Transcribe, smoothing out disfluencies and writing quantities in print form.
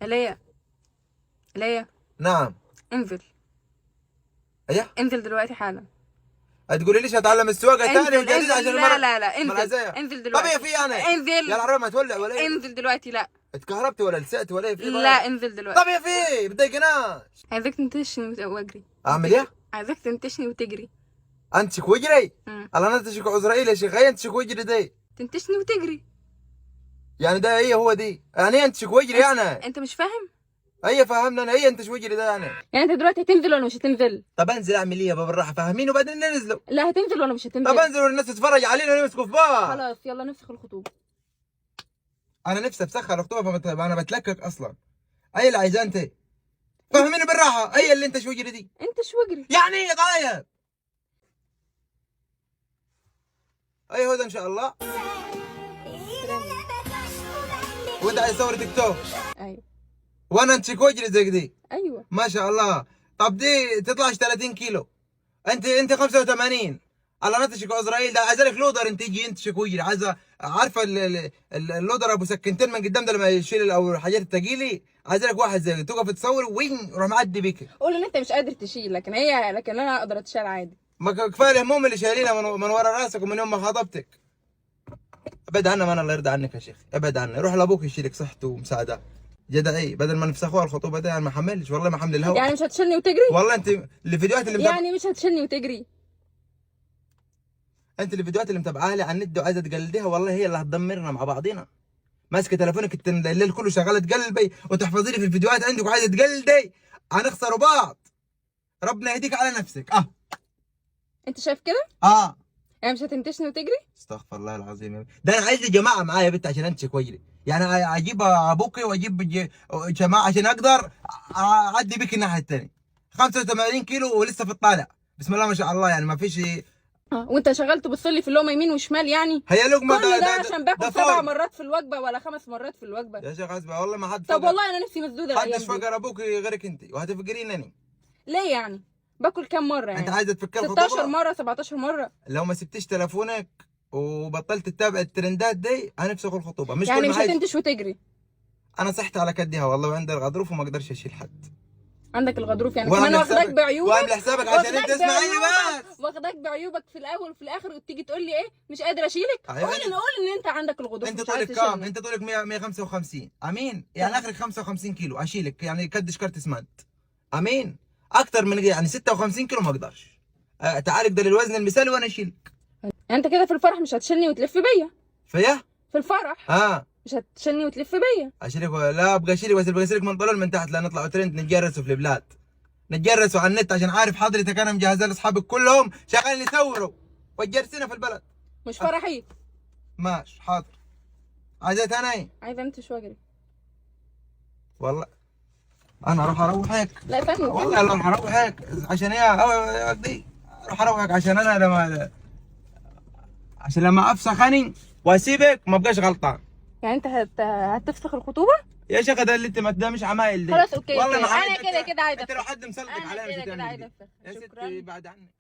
ليا. ليا. نعم. انزل. ايه؟ انزل دلوقتي حالا. هتقولي ليش اتعلم السواقه تاني وجديد عشان لا لا لا، انزل. انزل دلوقتي. طب يا في انا انزل يا العربيه ما تولع ولا ايه؟ انزل دلوقتي. لا اتكهربت ولا لسعت ولا ايه في؟ لا انزل دلوقتي. طب يا في بتضايقناش. عايزاك تنتشني واجري. اعمل ايه؟ عايزاك تنتشني وتجري. انتشك واجري؟ الله انا انتشك عزرائيل يا شيخ. هي انتشك واجري دي تنتشني وتجري. يعني ده هي هو دي يعني ايه انتشك واجري يعني؟ انت مش فاهم؟ هي فهمنا انا. هي انتش واجري ده يعني انت دلوقتي هتنزل ولا مش هتنزل؟ طب انزل اعمل ايه يا بابا؟ بالراحه فهميني وبعدين ننزلوا. لا هتنزل ولا مش هتنزل؟ طب انزل والناس تتفرج علينا ونمسكوا في بعض. خلاص يلا نفسخ الخطوبه. انا نفسي افسخها الخطوبه انا بتلكك اصلا. اي اللي عايزاه انت فهميني بالراحه. هي اللي انت شو وجري دي انت شو وجري يعني ايه؟ طيب اي هو ده ان شاء الله. وانت عايز تصور تيك توك؟ ايوه. وانا انت وجري زي دي؟ ايوه ما شاء الله. طب دي تطلعش 30 كيلو. انت 85 على نتشك اسرائيل ده. عايز لك لودر انت يجي ينتشك ويجري. عايزه عارفه اللودر ابو سكنتين من قدام ده لما يشيل او الحاجات الثقيله. عايز لك واحد زي تقف تصور وين يروح معدي بيك. قول ان انت مش قادر تشيل، لكن انا اقدر اتشال عادي. ما كفايه الهموم اللي شايلينها من ورا راسك ومن يوم ما خطبتك. ابعد عنها. ما انا الله يرضى عنك يا شيخ. ابعد عنها. روح لابوك يشيلك صحته ومساعده جدعي بدل ما نفسخوها الخطوبه ده. انا ما حملش والله ما حمل الهوا. يعني مش هتشيلني وتجري؟ والله انت الفيديوهات اللي يعني مش هتشيلني وتجري؟ انت الفيديوهات اللي متابعاها لي على النت وعايزه تقلديها والله هي اللي هتدمرنا مع بعضينا. ماسكه تليفونك الليل كله شغاله تقلبي وتحفظي لي في الفيديوهات عندك وعايزه تقلدي. هنخسروا بعض. ربنا يهديك على نفسك. انت شايف كده؟ يعني مش هتنتشني وتجري؟ استغفر الله العظيم. ده انا عايز لي جماعه معايا يا بنت عشان انتشك واجري. يعني اجيب ابوكي واجيب جماعه عشان اقدر اعدي بك الناحيه الثانيه. 85 كيلو ولسه في الطالع. بسم الله ما شاء الله. يعني ما فيش. وانت شغال تبص لي في اللقمه يمين وشمال يعني؟ هي لقمه كل ده عشان باكل 7 فوق. مرات في الوجبه ولا 5 مرات في الوجبه؟ يا شيخ اسمع والله ما حد طب والله انا نفسي مسدوده الايام حدش دي. فقر ابوك غيرك انت وهتفقرينني. ليه يعني؟ باكل كام مره يعني؟ انت عايزه تفكر الخطوبه 16 مره 17 مره. لو ما سبتيش تليفونك وبطلت تتابع الترندات دي هنفسخ الخطوبه. مش يعني كل مش ما هتنتش وتجري؟ انا صحت على كدها والله وعندي الغضروف وما اقدرش اشيل حد. عندك الغضروف يعني كمان واخداك بعيوبك. واعمل حسابك عشان انت اسمعيني بس. واخداك بعيوبك في الاول وفي الاخر وتيجي تقول لي ايه مش قادر اشيلك؟ أيوة. قول ان انت عندك الغضروف. انت طولك كام؟ انت طولك 155 امين. يعني اخرك 55 كيلو اشيلك يعني كدش كارت اسمنت امين. اكتر من يعني 56 كيلو ما اقدرش. تعال اقدر الوزن المثالي وانا اشيلك. يعني انت كده في الفرح مش هتشيلني وتلف بيا؟ فيا في الفرح مش هتشيلني وتلف بيا؟ اشيلك لا ابقى اشيلك بس ابقى اشيلك من طلول من تحت. لا نطلعوا ترند نتجرسوا في البلاد. نتجرسوا على النت عشان عارف حضرتك انا مجهزه لاصحابك كلهم شغالين يصوروا وتجرسينا في البلد. مش فرحي؟ ماشي حاضر. عايزة انا ايه؟ عايزه انت شو اجري؟ والله انا اروح اروحك. لا ثانيه والله انا اروح اروحك عشان ايه دي. اروح اروحك عشان انا لما افسخ اني واسيبك ما ابقاش غلطان. يعني انت هتفسخ الخطوبه؟ يا شيخ ده اللي انت ده مش عمايل دي. خلاص اوكي والله انا كده عايزه انت لو حد مسلطك عليا انا كده عايزه يا ستي بعد عني.